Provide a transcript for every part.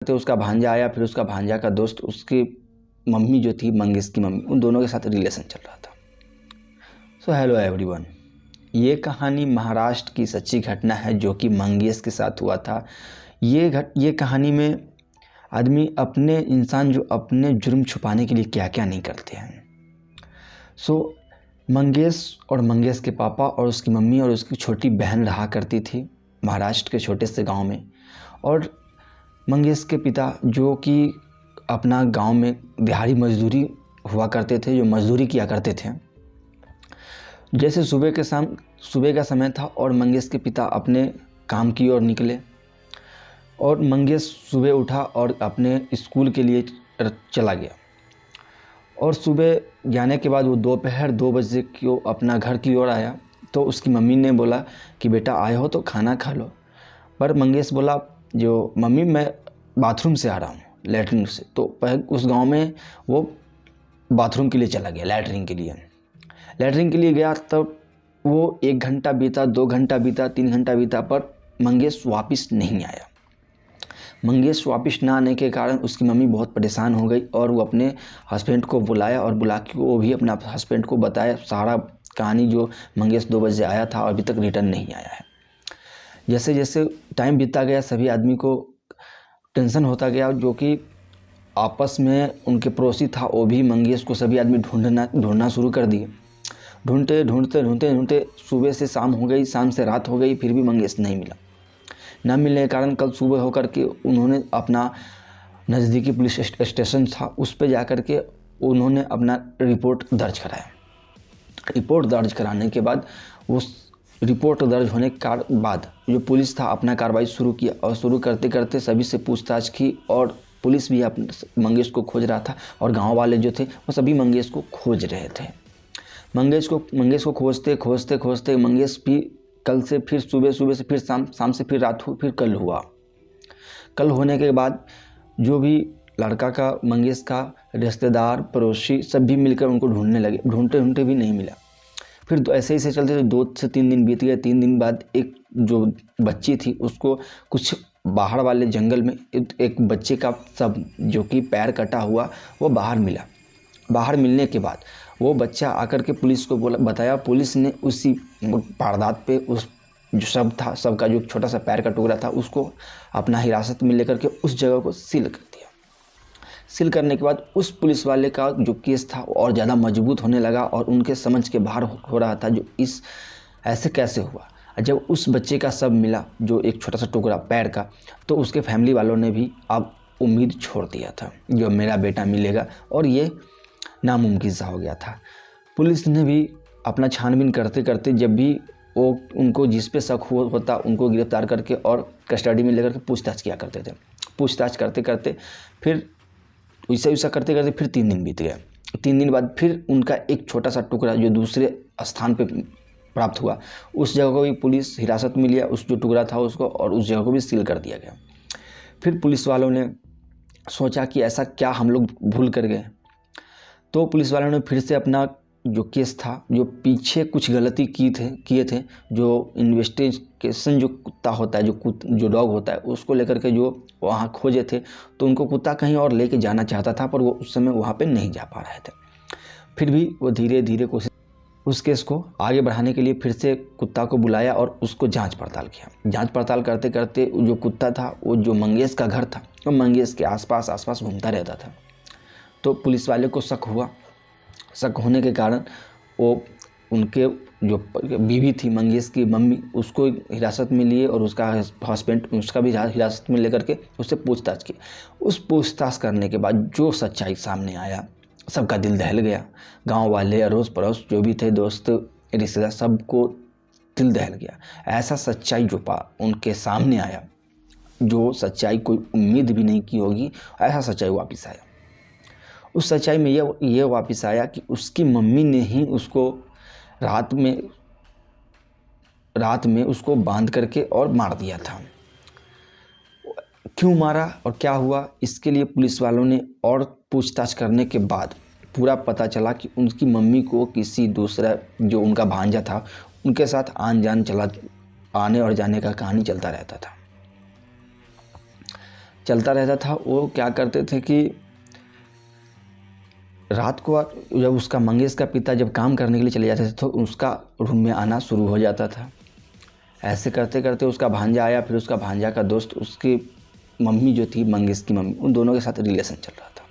करते उसका भांजा आया, फिर उसका भांजा का दोस्त, उसकी मम्मी जो थी मंगेश की मम्मी, उन दोनों के साथ रिलेशन चल रहा था। सो हेलो एवरीवन, ये कहानी महाराष्ट्र की सच्ची घटना है जो कि मंगेश के साथ हुआ था। ये कहानी में आदमी इंसान जो अपने जुर्म छुपाने के लिए क्या क्या नहीं करते हैं। सो मंगेश और मंगेश के पापा और उसकी मम्मी और उसकी छोटी बहन रहा करती थी महाराष्ट्र के छोटे से गांव में। और मंगेश के पिता जो कि अपना गांव में दिहाड़ी मजदूरी हुआ करते थे, जो मजदूरी किया करते थे। जैसे सुबह का समय था और मंगेश के पिता अपने काम की ओर निकले और मंगेश सुबह उठा और अपने स्कूल के लिए चला गया। और सुबह जाने के बाद वो दोपहर 2 बजे को अपना घर की ओर आया तो उसकी मम्मी ने बोला कि बेटा आए हो तो खाना खा लो। पर मंगेश बोला जो मम्मी मैं बाथरूम से आ रहा हूँ, लैट्रिन से। तो पहले उस गांव में वो बाथरूम के लिए चला गया, लैट्रिन के लिए गया। तब वो 1 घंटा बीता, 2 घंटा बीता, 3 घंटा बीता, पर मंगेश वापस नहीं आया। मंगेश वापस ना आने के कारण उसकी मम्मी बहुत परेशान हो गई और वो अपने हस्बैंड को बुलाया और बुला के वो भी अपना हस्बैंड को बताया सारा कहानी, जो मंगेश 2 बजे आया था और अभी तक रिटर्न नहीं आया है। जैसे जैसे टाइम बीतता गया सभी आदमी को टेंशन होता गया, जो कि आपस में उनके पड़ोसी था वो भी मंगेश को सभी आदमी ढूंढना शुरू कर दिए। ढूंढते सुबह से शाम हो गई, शाम से रात हो गई, फिर भी मंगेश नहीं मिला। न मिलने के कारण कल सुबह होकर के उन्होंने अपना नज़दीकी पुलिस स्टेशन था उस पर जा कर के उन्होंने अपना रिपोर्ट दर्ज कराया। रिपोर्ट दर्ज कराने के बाद उस रिपोर्ट दर्ज होने के बाद जो पुलिस था अपना कार्रवाई शुरू किया और शुरू करते करते सभी से पूछताछ की और पुलिस भी मंगेश को खोज रहा था और गांव वाले जो थे वो सभी मंगेश को खोज रहे थे। मंगेश को खोजते मंगेश भी कल से फिर सुबह से फिर शाम से फिर रात फिर कल हुआ। कल होने के बाद जो भी लड़का का मंगेश का रिश्तेदार पड़ोसी सब भी मिलकर उनको ढूंढने लगे। ढूंढते भी नहीं मिला। फिर ऐसे ही चलते 2 से 3 दिन बीत गए। 3 दिन बाद एक जो बच्ची थी उसको कुछ बाहर वाले जंगल में एक बच्चे का सब जो कि पैर कटा हुआ वो बाहर मिला। बाहर मिलने के बाद वो बच्चा आकर के पुलिस को बताया। पुलिस ने उसी वारदात पे उस जो शव था, शव का जो छोटा सा पैर का टुकड़ा था, उसको अपना हिरासत में लेकर के उस जगह को सील कर दिया। सील करने के बाद उस पुलिस वाले का जो केस था और ज़्यादा मजबूत होने लगा और उनके समझ के बाहर हो रहा था जो ऐसे कैसे हुआ। जब उस बच्चे का शव मिला जो एक छोटा सा टुकड़ा पैर का, तो उसके फैमिली वालों ने भी अब उम्मीद छोड़ दिया था जो मेरा बेटा मिलेगा, और ये नामुमकिन सा हो गया था। पुलिस ने भी अपना छानबीन करते करते जब भी वो उनको जिस पे शक होता उनको गिरफ्तार करके और कस्टडी में लेकर के पूछताछ किया करते थे। पूछताछ करते करते फिर वैसा करते करते फिर 3 दिन बीत गए। 3 दिन बाद फिर उनका एक छोटा सा टुकड़ा जो दूसरे स्थान पे प्राप्त हुआ, उस जगह को भी पुलिस हिरासत में लिया, उस जो टुकड़ा था उसको, और उस जगह को भी सील कर दिया गया। फिर पुलिस वालों ने सोचा कि ऐसा क्या हम लोग भूल कर गए, तो पुलिस वालों ने फिर से अपना जो केस था, जो पीछे कुछ गलती किए थे, जो इन्वेस्टिगेशन जो कुत्ता होता है, जो डॉग होता है, उसको लेकर के जो वहाँ खोजे थे, तो उनको कुत्ता कहीं और लेके जाना चाहता था पर वो उस समय वहाँ पे नहीं जा पा रहे थे। फिर भी वो धीरे धीरे कोशिश उस केस को आगे बढ़ाने के लिए फिर से कुत्ता को बुलाया और उसको जांच पड़ताल किया। जांच पड़ताल करते करते जो कुत्ता था वो जो मंगेश का घर था वो मंगेश के आसपास घूमता रहता था। तो पुलिस वाले को शक हुआ। शक होने के कारण वो उनके जो बीवी थी मंगेश की मम्मी, उसको हिरासत में लिए और उसका हस्बैंड उसका भी हिरासत में लेकर के उससे पूछताछ की। उस पूछताछ करने के बाद जो सच्चाई सामने आया सबका दिल दहल गया। गांव वाले, अड़ोस पड़ोस जो भी थे, दोस्त रिश्तेदार, सबको दिल दहल गया। ऐसा सच्चाई जो उनके सामने आया, जो सच्चाई कोई उम्मीद भी नहीं की होगी, ऐसा सच्चाई वापस आया। उस सच्चाई में ये वापस आया कि उसकी मम्मी ने ही उसको रात में उसको बांध करके और मार दिया था। क्यों मारा और क्या हुआ, इसके लिए पुलिस वालों ने और पूछताछ करने के बाद पूरा पता चला कि उनकी मम्मी को किसी दूसरा जो उनका भांजा था उनके साथ आने और जाने का कहानी चलता रहता था। चलता रहता था। वो क्या करते थे कि रात को जब उसका मंगेश का पिता जब काम करने के लिए चले जाते थे तो उसका रूम में आना शुरू हो जाता था। ऐसे करते करते उसका भांजा आया, फिर उसका भांजा का दोस्त, उसकी मम्मी जो थी, मंगेश की मम्मी, उन दोनों के साथ रिलेशन चल रहा था।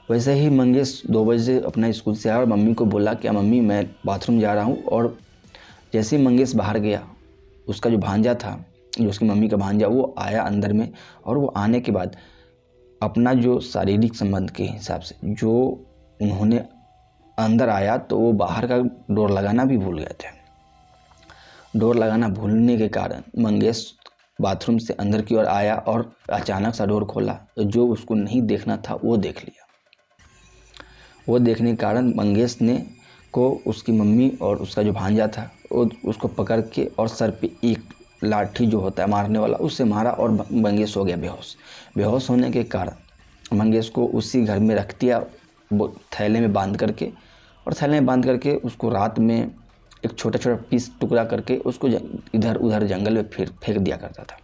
वैसे ही मंगेश 2 बजे अपना स्कूल से आया और मम्मी को बोला कि मम्मी मैं बाथरूम जा रहा हूँ। और जैसे ही मंगेश बाहर गया, उसका जो भांजा था, जो उसकी मम्मी का भांजा, वो आया अंदर में। और वो आने के बाद अपना जो शारीरिक संबंध के हिसाब से जो उन्होंने अंदर आया, तो वो बाहर का डोर लगाना भी भूल गए थे। डोर लगाना भूलने के कारण मंगेश बाथरूम से अंदर की ओर आया और अचानक सा डोर खोला। जो उसको नहीं देखना था वो देख लिया। वो देखने के कारण मंगेश ने को उसकी मम्मी और उसका जो भांजा था वो उसको पकड़ के और सर पे एक लाठी जो होता है मारने वाला, उससे मारा और मंगेश हो गया बेहोश। बेहोश होने के कारण मंगेश को उसी घर में रख दिया, वो थैले में बांध करके। और थैले में बांध करके उसको रात में एक छोटा छोटा पीस टुकड़ा करके उसको इधर उधर जंगल में फेंक दिया करता था।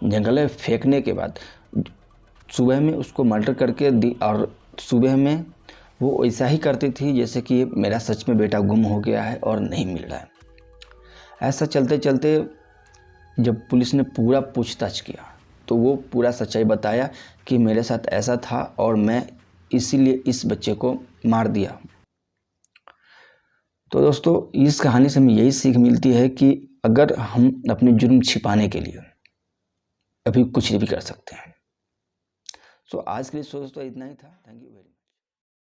जंगल में फेंकने के बाद सुबह में उसको मर्डर करके दी। और सुबह में वो ऐसा ही करती थी जैसे कि मेरा सच में बेटा गुम हो गया है और नहीं मिल रहा है। ऐसा चलते चलते जब पुलिस ने पूरा पूछताछ किया तो वो पूरा सच्चाई बताया कि मेरे साथ ऐसा था और मैं इसीलिए इस बच्चे को मार दिया। तो दोस्तों, इस कहानी से हमें यही सीख मिलती है कि अगर हम अपने जुर्म छिपाने के लिए अभी कुछ भी कर सकते हैं। तो आज के लिए दोस्तों इतना ही था। Thank you very much.